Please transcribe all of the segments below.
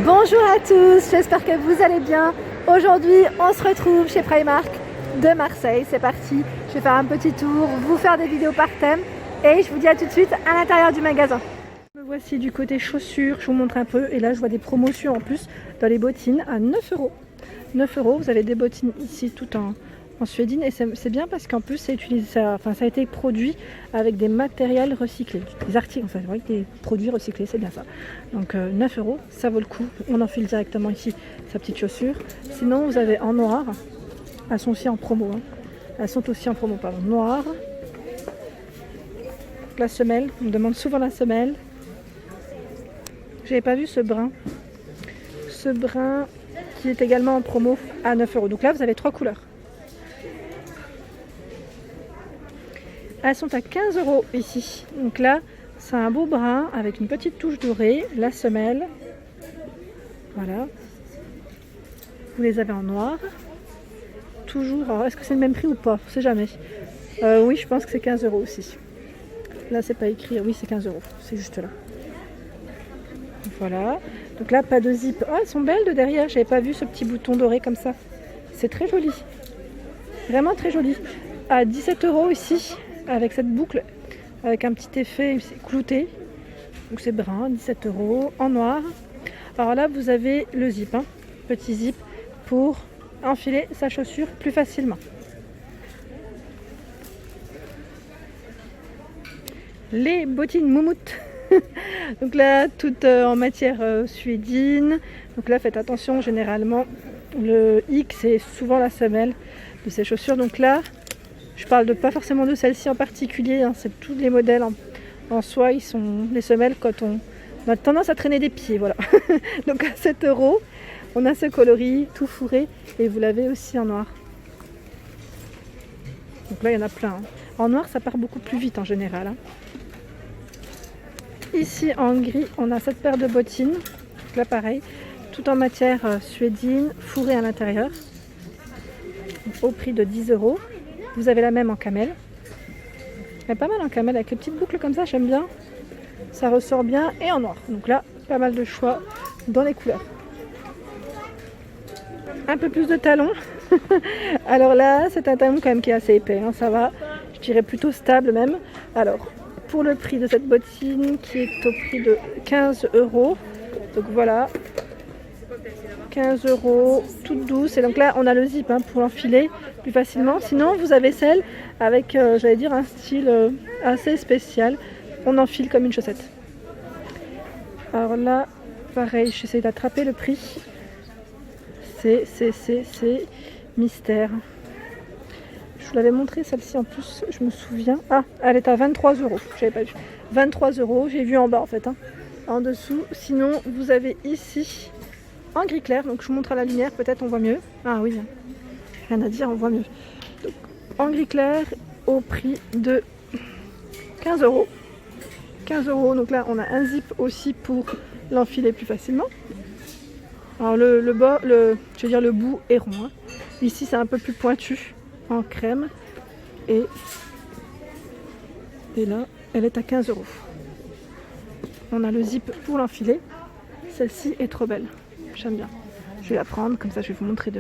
Bonjour à tous, j'espère que vous allez bien. Aujourd'hui, on se retrouve chez Primark de Marseille. C'est parti, je vais faire un petit tour, vous faire des vidéos par thème et je vous dis à tout de suite à l'intérieur du magasin. Me voici du côté chaussures, je vous montre un peu et là je vois des promotions en plus dans les bottines à 9 €. 9 €, vous avez des bottines ici tout en suédine et c'est bien parce qu'en plus ça a été produit avec des matériels recyclés, des articles, enfin des produits recyclés, c'est bien ça. Donc 9 €, ça vaut le coup. On enfile directement ici sa petite chaussure. Sinon vous avez en noir, elles sont aussi en promo, elles sont aussi en promo, pardon, noir. La semelle, on me demande souvent la semelle. J'avais pas vu ce brun qui est également en promo à 9 €. Donc là vous avez 3 couleurs. Elles sont à 15 € ici. Donc là, c'est un beau brun avec une petite touche dorée. La semelle. Voilà. Vous les avez en noir. Toujours. Alors, est-ce que c'est le même prix ou pas? On ne sait jamais. Oui, je pense que c'est 15 € aussi. Là, c'est pas écrit. Oui, c'est 15 €. C'est juste là. Voilà. Donc là, pas de zip. Oh, elles sont belles de derrière. J'avais pas vu ce petit bouton doré comme ça. C'est très joli. Vraiment très joli. À 17 € ici. Avec cette boucle, avec un petit effet clouté. Donc c'est brun, 17 € en noir. Alors là, vous avez le zip, petit zip pour enfiler sa chaussure plus facilement. Les bottines moumoute. Donc là, toutes en matière suédine. Donc là, faites attention, généralement, le X c'est souvent la semelle de ces chaussures. Donc là, je parle pas forcément de celle-ci en particulier, c'est tous les modèles en soie, ils sont les semelles quand on a tendance à traîner des pieds, voilà. Donc à 7 €, on a ce coloris tout fourré et vous l'avez aussi en noir. Donc là il y en a plein. En noir ça part beaucoup plus vite en général. Ici en gris on a cette paire de bottines, donc là pareil, tout en matière suédine, fourré à l'intérieur, au prix de 10 €. Vous avez la même en camel. Elle est pas mal en camel avec les petites boucles comme ça, j'aime bien. Ça ressort bien et en noir. Donc là, pas mal de choix dans les couleurs. Un peu plus de talons. Alors là, c'est un talon quand même qui est assez épais, ça va. Je dirais plutôt stable même. Alors, pour le prix de cette bottine qui est au prix de 15 €. Donc voilà. 15 €, toute douce. Et donc là, on a le zip pour l'enfiler plus facilement. Sinon, vous avez celle avec, j'allais dire, un style assez spécial. On enfile comme une chaussette. Alors là, pareil, j'essaie d'attraper le prix. C'est mystère. Je vous l'avais montré celle-ci en plus, je me souviens. Ah, elle est à 23 €. J'avais pas vu. 23 €, j'ai vu en bas en fait. En dessous. Sinon, vous avez ici en gris clair, donc je vous montre à la lumière, peut-être on voit mieux. Ah oui, rien à dire, on voit mieux. Donc, en gris clair, au prix de 15 €. 15 €, donc là on a un zip aussi pour l'enfiler plus facilement. Alors le bout est rond. Ici c'est un peu plus pointu, en crème. Et là, elle est à 15 €. On a le zip pour l'enfiler. Celle-ci est trop belle. J'aime bien. Je vais la prendre, comme ça je vais vous montrer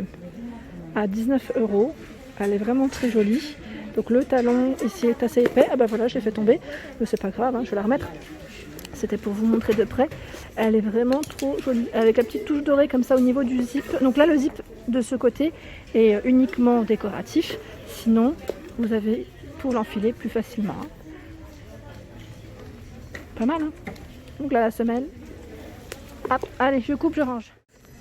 à 19 €. Elle est vraiment très jolie. Donc le talon ici est assez épais. Ah bah voilà, je l'ai fait tomber. Mais c'est pas grave, je vais la remettre. C'était pour vous montrer de près. Elle est vraiment trop jolie. Avec la petite touche dorée comme ça au niveau du zip. Donc là le zip de ce côté est uniquement décoratif. Sinon, vous avez pour l'enfiler plus facilement. Pas mal, Donc là la semelle. Hop, allez, je coupe, je range.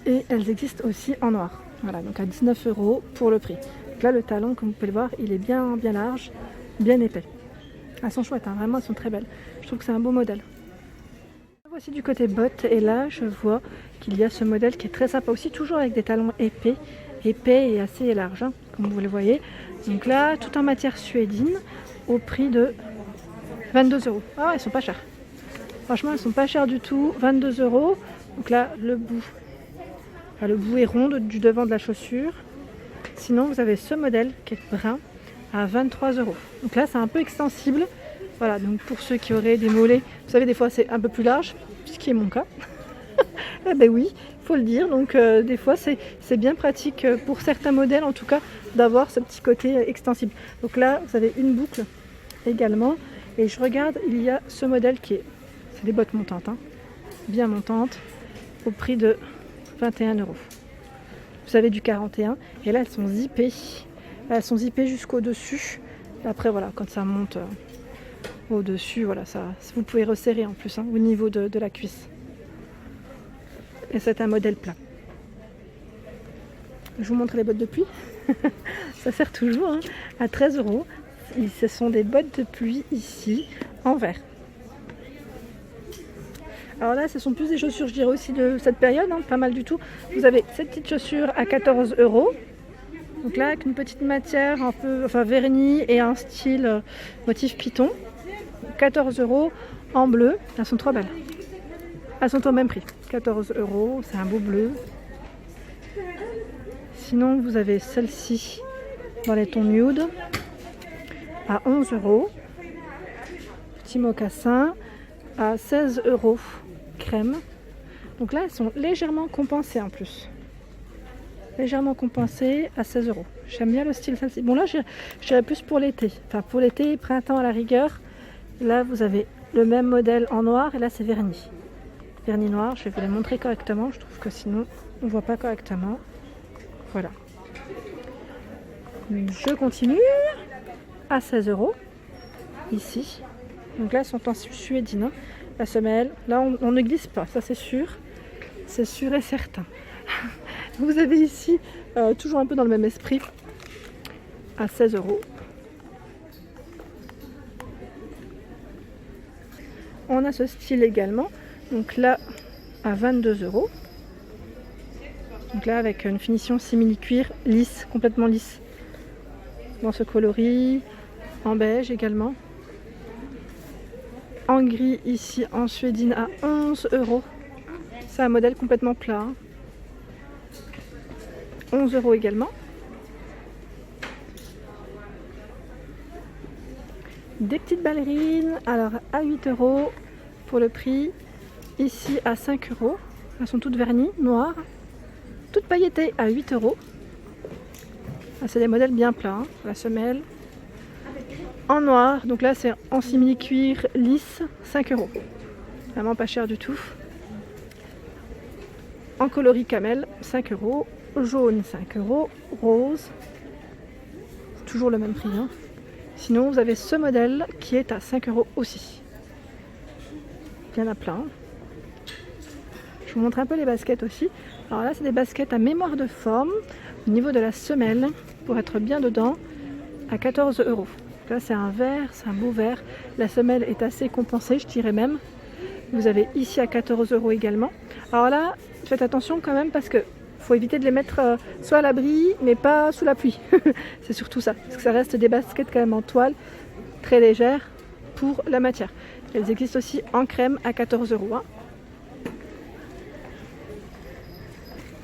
Et elles existent aussi en noir. Voilà, donc à 19 € pour le prix. Donc là, le talon, comme vous pouvez le voir, il est bien large, bien épais. Elles sont chouettes, vraiment, elles sont très belles. Je trouve que c'est un beau modèle. Voici du côté bottes, et là, je vois qu'il y a ce modèle qui est très sympa aussi, toujours avec des talons épais et assez larges, comme vous le voyez. Donc là, tout en matière suédine, au prix de 22 €. Ah ouais, elles sont pas chères. Franchement, elles sont pas chères du tout, 22 €. Donc là, le bout est rond du devant de la chaussure. Sinon, vous avez ce modèle qui est brun à 23 €. Donc là, c'est un peu extensible. Voilà, donc pour ceux qui auraient des mollets, vous savez, des fois c'est un peu plus large, ce qui est mon cas. Eh ben oui, faut le dire. Donc des fois c'est bien pratique pour certains modèles en tout cas d'avoir ce petit côté extensible. Donc là vous avez une boucle également et je regarde, il y a ce modèle c'est des bottes montantes, hein, bien montantes, au prix de 21 €. Vous avez du 41 et là elles sont zippées. Elles sont zippées jusqu'au dessus. Après voilà, quand ça monte au dessus, voilà, ça, vous pouvez resserrer en plus hein, au niveau de la cuisse. Et c'est un modèle plat. Je vous montre les bottes de pluie. Ça sert toujours hein, à 13 €. Ce sont des bottes de pluie ici en vert. Alors là, ce sont plus des chaussures, je dirais aussi de cette période, hein, pas mal du tout. Vous avez cette petite chaussure à 14 €. Donc là, avec une petite matière un peu, enfin vernis et un style motif python. 14 € en bleu. Elles sont trop belles. Elles sont au même prix. 14 €, c'est un beau bleu. Sinon, vous avez celle-ci dans les tons nude à 11 €. Petit mocassin à 16 € crème. Donc là, elles sont légèrement compensées en plus. Légèrement compensées à 16 €. J'aime bien le style celle-ci. Bon là, j'irais plus pour l'été. Enfin, pour l'été, printemps à la rigueur. Là, vous avez le même modèle en noir et là, c'est vernis. Vernis noir, je vais vous les montrer correctement. Je trouve que sinon, on ne voit pas correctement. Voilà. Je continue à 16 € ici. Donc là, elles sont en suédine. La semelle, là, on ne glisse pas, ça c'est sûr. C'est sûr et certain. Vous avez ici, toujours un peu dans le même esprit, à 16 €. On a ce style également. Donc là, à 22 €. Donc là, avec une finition simili-cuir, lisse, complètement lisse. Dans ce coloris, en beige également. En gris ici, en suédine à 11 €. C'est un modèle complètement plat. Hein. 11 € également. Des petites ballerines, alors à 8 € pour le prix. Ici à 5 €. Elles sont toutes vernies, noires. Toutes pailletées à 8 €. Ah, c'est des modèles bien plats. Hein. La semelle. En noir, donc là c'est en simili-cuir lisse, 5 €. Vraiment pas cher du tout. En coloris camel, 5 €. Jaune, 5 €. Rose. C'est toujours le même prix. Hein. Sinon, vous avez ce modèle qui est à 5 € aussi. Il y en a plein. Je vous montre un peu les baskets aussi. Alors là, c'est des baskets à mémoire de forme. Au niveau de la semelle, pour être bien dedans, à 14 €. Là, c'est un vert, c'est un beau vert. La semelle est assez compensée, je dirais même. Vous avez ici à 14 € également. Alors là, faites attention quand même parce que faut éviter de les mettre soit à l'abri, mais pas sous la pluie. C'est surtout ça, parce que ça reste des baskets quand même en toile, très légères pour la matière. Elles existent aussi en crème à 14 €. Hein.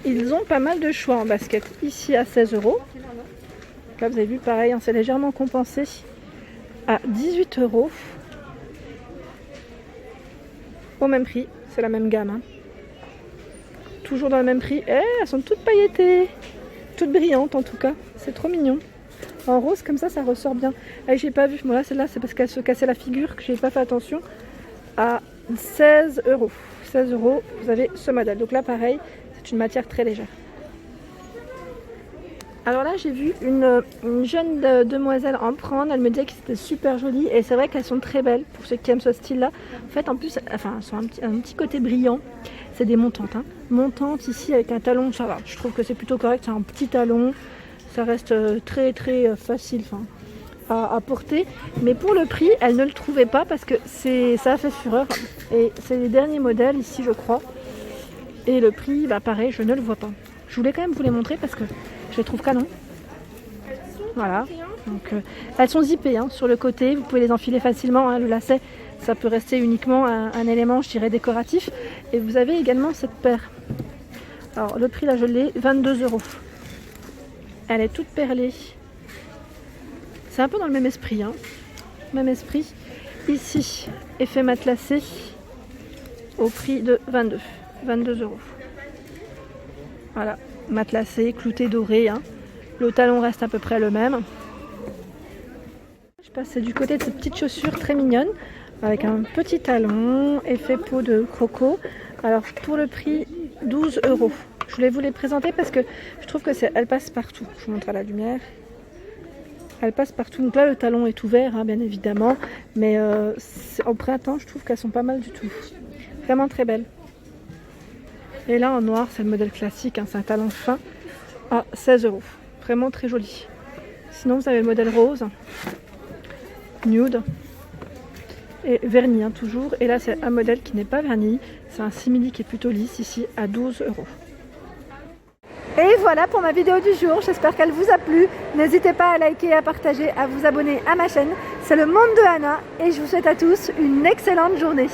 Ils ont pas mal de choix en basket. Ici à 16 €. Là, vous avez vu, pareil, hein, c'est légèrement compensé à 18 €. Au même prix, c'est la même gamme. Hein. Toujours dans le même prix. Eh, elles sont toutes pailletées. Toutes brillantes en tout cas. C'est trop mignon. En rose comme ça ressort bien. Eh, j'ai pas vu. Bon là, celle-là, c'est parce qu'elle se cassait la figure que j'ai pas fait attention. À 16 €. 16 €, vous avez ce modèle. Donc là, pareil, c'est une matière très légère. Alors là, j'ai vu une jeune demoiselle en prendre. Elle me disait que c'était super joli. Et c'est vrai qu'elles sont très belles pour ceux qui aiment ce style-là. En fait, en plus, enfin, elles sont un petit côté brillant. C'est des montantes. Hein. Montantes ici avec un talon, ça va. Je trouve que c'est plutôt correct. C'est un petit talon. Ça reste très très facile à porter. Mais pour le prix, elle ne le trouvait pas parce que ça a fait fureur. Et c'est les derniers modèles ici, je crois. Et le prix, bah pareil, je ne le vois pas. Je voulais quand même vous les montrer parce que je les trouve canon. Voilà. Donc, elles sont zippées hein, sur le côté. Vous pouvez les enfiler facilement. Hein, le lacet, ça peut rester uniquement un élément, je dirais, décoratif. Et vous avez également cette paire. Alors, le prix, là, je l'ai, 22 €. Elle est toute perlée. C'est un peu dans le même esprit. Hein. Même esprit. Ici, effet matelassé au prix de 22. 22 €. Voilà, matelassé, clouté, doré. Hein. Le talon reste à peu près le même. Je passe du côté de cette petite chaussure très mignonne avec un petit talon, effet peau de croco. Alors pour le prix 12 €. Je voulais vous les présenter parce que je trouve que elle passe partout. Je vous montre à la lumière. Elle passe partout. Donc là le talon est ouvert hein, bien évidemment, mais au printemps je trouve qu'elles sont pas mal du tout. Vraiment très belles. Et là en noir c'est le modèle classique, hein, c'est un talon fin à 16 €. Vraiment très joli. Sinon vous avez le modèle rose, nude et verni hein, toujours. Et là c'est un modèle qui n'est pas verni, c'est un simili qui est plutôt lisse ici à 12 €. Et voilà pour ma vidéo du jour, j'espère qu'elle vous a plu. N'hésitez pas à liker, à partager, à vous abonner à ma chaîne. C'est le monde de Anna et je vous souhaite à tous une excellente journée.